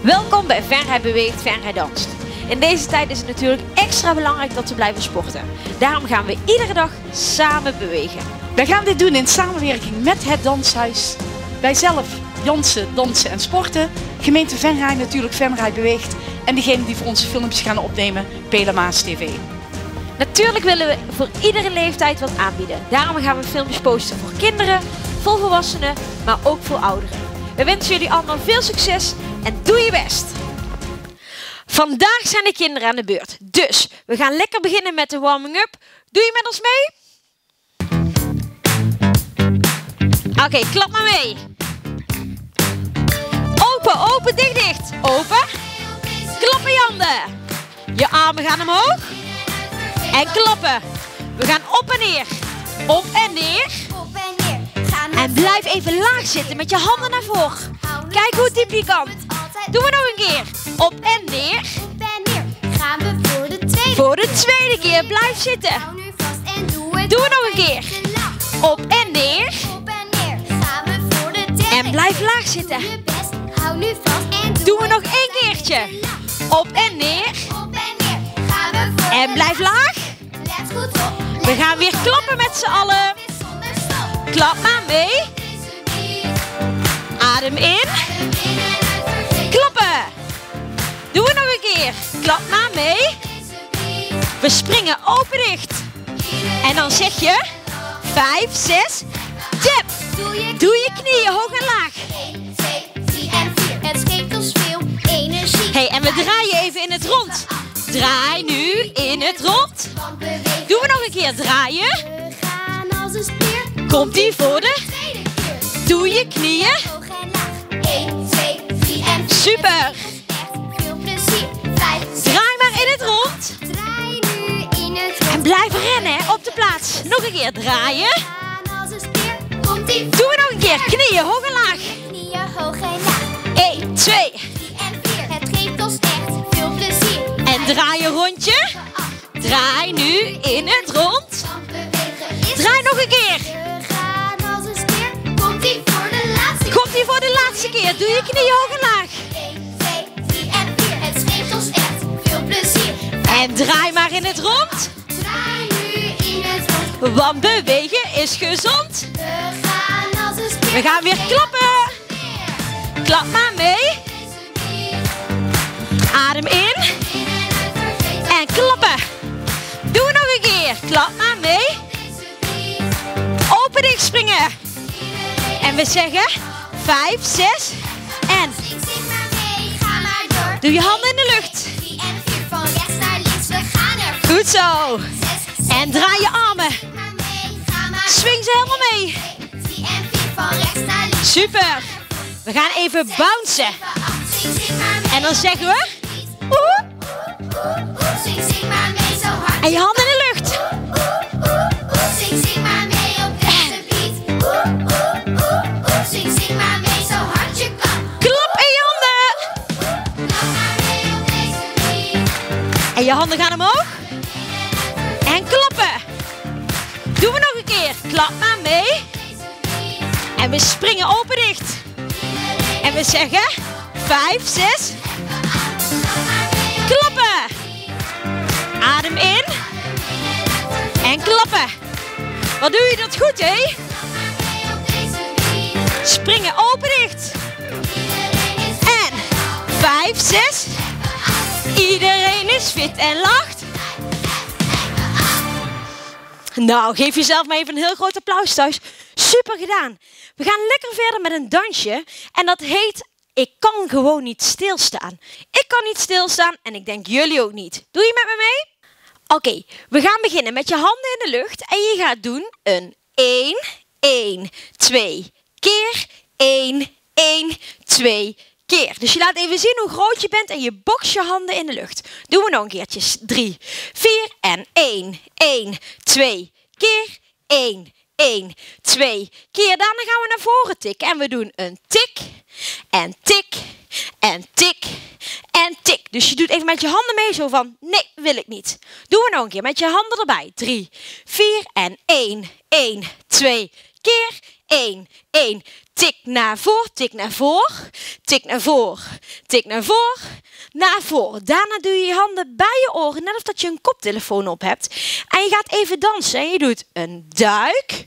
Welkom bij Venray Beweegt, Venray Danst. In deze tijd is het natuurlijk extra belangrijk dat we blijven sporten. Daarom gaan we iedere dag samen bewegen. Wij gaan dit doen in samenwerking met het Danshuis. Wij zelf, Jansen, Dansen en Sporten. Gemeente Venray natuurlijk, Venray Beweegt. En degene die voor onze filmpjes gaan opnemen, Pela Maas TV. Natuurlijk willen we voor iedere leeftijd wat aanbieden. Daarom gaan we filmpjes posten voor kinderen, voor volwassenen, maar ook voor ouderen. We wensen jullie allemaal veel succes en doe je best! Vandaag zijn de kinderen aan de beurt, dus we gaan lekker beginnen met de warming-up. Doe je met ons mee? Oké, klap maar mee. Open, open, dicht, dicht. Open. Klappen je handen. Je armen gaan omhoog. En klappen. We gaan op en neer. Op en neer. En blijf even laag zitten met je handen naar voren. Kijk hoe diep je kan. Doen we nog een keer. Op en neer. Gaan we voor de tweede keer. Blijf zitten. Doen we nog een keer. Op en neer. Gaan we voor de derde. En blijf laag zitten. Hou nu vast en Doen we nog één keertje. Op en neer. Op en neer. Gaan we voor En blijf laag. Let goed op. We gaan weer klappen met z'n allen. Zonder stop. Klap maar mee. Adem in. Klappen. Doen we nog een keer. Klap maar mee. We springen open dicht. En dan zeg je 5, 6, tap. Doe je knieën hoog en laag. 1, 2, 3 en 4. Het geeft ons veel energie. Hey, en we draaien even in het rond. Draai nu in het rond. Want bewegen Doen we nog een keer draaien. we gaan als een speer. Komt die voor de. Tweede keer. Doe je knieën. Hoog en laag. 1, 2, 3 en 4. Super. Echt veel plezier. 5, 6. Draai maar in het rond. Draai nu in het En rond. blijf rennen hè, op de plaats. Nog een keer draaien. Gaan als een speer. Komt die Doen we nog een keer. Knieën hoog en laag. knieën hoog en laag. 1, 2. 3 en 4. Het geeft ons echt veel plezier. En draai een rondje. Draai nu in het rond. Want bewegen is Draai nog een keer. we gaan als een speer. Komt die voor de laatste keer. Komt ie voor de laatste keer. Doe je knieën hoog en laag. 1, 2, 3 en 4. Het geeft ons echt veel plezier. En draai maar in het rond. Draai nu in het rond. Want bewegen is gezond. We gaan als een speer. We gaan weer klappen. Klap maar mee. Adem in. En klappen. Doen we nog een keer. Klap maar mee. Open dicht springen. En we zeggen 5, 6 en Zing maar mee, ga maar door. doe je handen in de lucht. 3 en 4 van rechts naar links. We gaan er Goed zo. 6, En draai je armen. maar mee, ga maar Swing ze helemaal mee. 3 en 4 van rechts naar links. Super. We gaan even bouncen. 8, zing maar mee. En dan zeggen we woe. Zing maar mee zo hard. En je handen in de lucht. Zing maar mee op deze beat. Zing maar mee zo hard je kan. Klap in je handen. Klap maar mee op deze beat. En je handen gaan omhoog. En klappen. Doen we nog een keer. Klap maar mee. En we springen open dicht. En we zeggen 5, 6. Klappen. Adem in. En klappen. Wat doe je dat goed, hè? Springen open dicht. En 5, 6. Iedereen is fit en lacht. Nou, geef jezelf maar even een heel groot applaus thuis. Super gedaan. We gaan lekker verder met een dansje. En dat heet Ik kan gewoon niet stilstaan. Ik kan niet stilstaan en ik denk jullie ook niet. Doe je met me mee? Oké, we gaan beginnen met je handen in de lucht. En je gaat doen een 1, 1, 2 keer. 1, 1, 2 keer. Dus je laat even zien hoe groot je bent en je boxt je handen in de lucht. Doen we nog een keertje. 3, 4 en 1, 1, 2 keer. 1, 1, 2 keer. Daarna gaan we naar voren tikken. En we doen een tik en tik en tik en tik. Dus je doet even met je handen mee zo van, nee, wil ik niet. Doen we nog een keer met je handen erbij. 3, 4 en 1, 1, 2 keer. 1, 1. Tik naar voren, tik naar voren, tik naar voren, tik naar voren, naar voren. Daarna doe je je handen bij je oren, net of dat je een koptelefoon op hebt. En je gaat even dansen. En je doet een duik,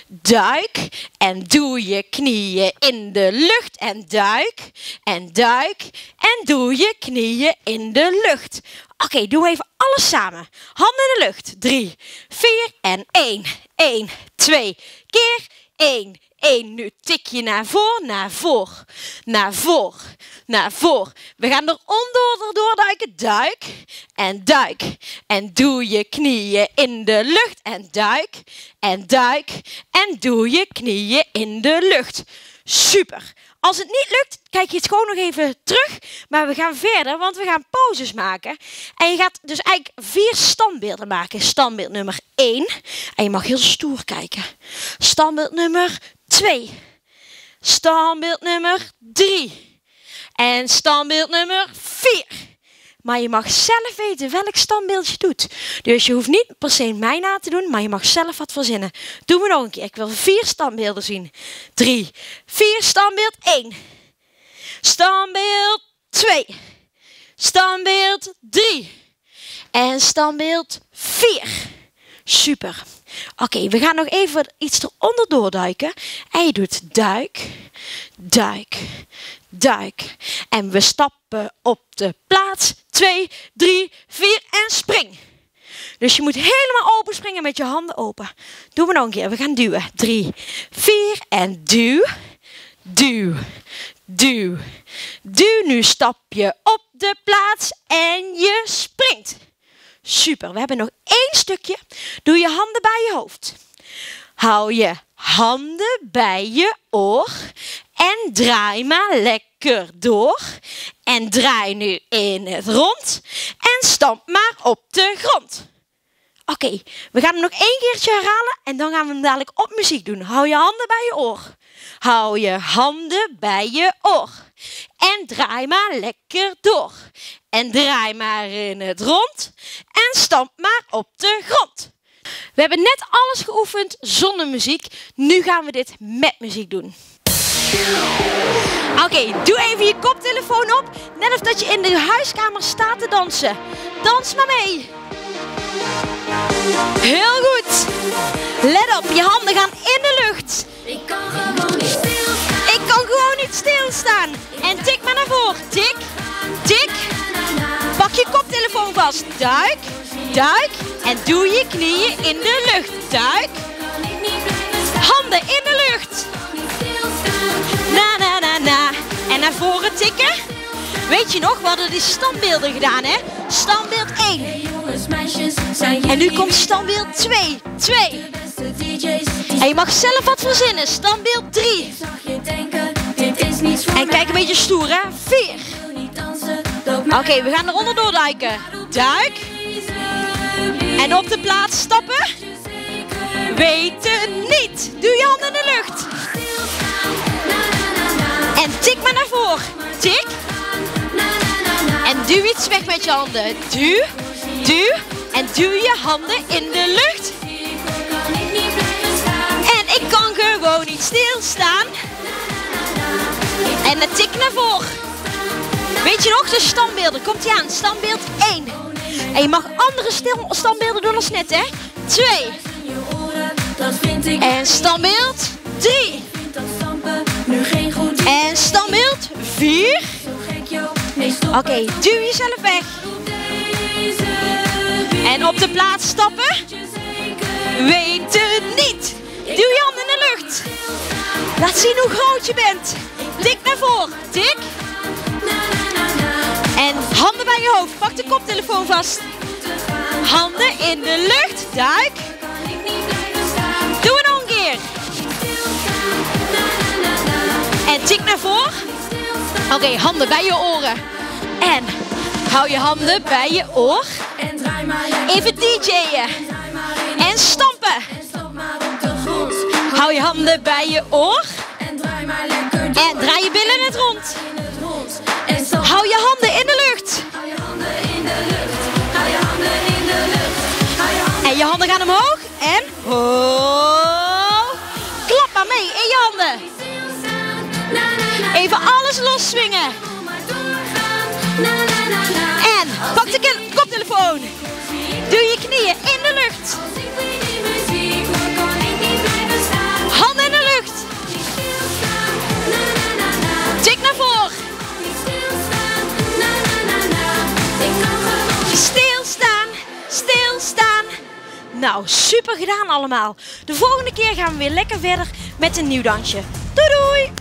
duik. En doe je knieën in de lucht. En duik, en duik. En doe je knieën in de lucht. Oké, doe even alles samen. Handen in de lucht. 3, 4 en 1. 1, 2 keer. 1, 1. Nu tik je naar voren, naar voren, naar voren, naar voren. We gaan erdoor duiken. Duik en duik. En doe je knieën in de lucht. En duik en duik. En doe je knieën in de lucht. Super. Als het niet lukt, kijk je het gewoon nog even terug. Maar we gaan verder, want we gaan pauzes maken. En je gaat dus eigenlijk 4 standbeelden maken. Standbeeld nummer 1. En je mag heel stoer kijken. Standbeeld nummer 2. Standbeeld nummer 3. En standbeeld nummer 4. Maar je mag zelf weten welk standbeeld je doet. Dus je hoeft niet per se mij na te doen, maar je mag zelf wat verzinnen. Doen we nog een keer. Ik wil 4 standbeelden zien. 3, 4, standbeeld 1. Standbeeld 2. Standbeeld 3. En standbeeld 4. Super. Oké, we gaan nog even iets eronder doorduiken. En je doet duik, duik, duik. En we stappen op de plaats. 2, 3, 4 en spring. Dus je moet helemaal open springen met je handen open. Doen we nog een keer. We gaan duwen. 3, 4 en duw, duw, duw, duw. Nu stap je op de plaats en je springt. Super. We hebben nog 1 stukje. Doe je handen bij je hoofd. Hou je handen bij je oor. En draai maar lekker door. En draai nu in het rond. En stamp maar op de grond. Oké, we gaan hem nog 1 keertje herhalen. En dan gaan we hem dadelijk op muziek doen. Hou je handen bij je oor. Hou je handen bij je oor. En draai maar lekker door. En draai maar in het rond. En stamp maar op de grond. We hebben net alles geoefend zonder muziek. Nu gaan we dit met muziek doen. Oké, doe even je koptelefoon op. Net of dat je in de huiskamer staat te dansen. Dans maar mee. Heel goed. Let op, je handen gaan in de lucht. Ik kan gewoon niet stilstaan. Ik kan gewoon niet stilstaan. En tik maar naar voren. Tik, tik. Pak je koptelefoon vast. Duik, duik. En doe je knieën in de lucht. Duik. Handen in de lucht. Na, na, na, na. En naar voren tikken. Weet je nog, we hadden die standbeelden gedaan, hè? Standbeeld 1. En nu komt standbeeld 2. 2. En je mag zelf wat verzinnen. Standbeeld 3. En kijk een beetje stoer, hè? 4. Oké, we gaan eronder doorduiken. Duik. En op de plaats stappen. Weten niet. Doe je handen in de lucht. En tik maar naar voren. Tik. En duw iets weg met je handen. Duw, duw. En duw je handen in de lucht. En ik kan gewoon niet stilstaan. En dan tik naar voren. Weet je nog, de standbeelden. Komt ie aan. Standbeeld 1. En je mag andere standbeelden doen als net, hè. 2. En standbeeld 3. En standbeeld 4. Oké, duw jezelf weg. En op de plaats stappen. Weten niet. Duw je handen in de lucht. Laat zien hoe groot je bent. Tik naar voren. Tik. En handen bij je hoofd. Pak de koptelefoon vast. Handen in de lucht. Duik. Doe het nog een keer. En tik naar voren. Oké, handen bij je oren. En hou je handen bij je oor. Even DJ'en. En stampen. Hou je handen bij je oor. En draai maar lekker door. En draai je billen in het rond. In het rond. En zo Hou je handen in de lucht. hou je handen in de lucht. Hou je handen in de lucht. Hou je handen. En je handen gaan omhoog. En oh. Klap maar mee in je handen. Stilstaan. Na na na. Even alles loszwingen. Kom maar doorgaan. Na na na na. En pak de koptelefoon. Doe je knieën in de lucht. Als ik weer die muziek hoor, kan ik niet blijven staan. Handen in de lucht. Niet stilstaan. Na na na na. Tik naar voren. Niet stilstaan. Na na na na. Ik kan gewoon niet Stilstaan. Stilstaan. Nou, super gedaan allemaal. De volgende keer gaan we weer lekker verder met een nieuw dansje. Doei doei.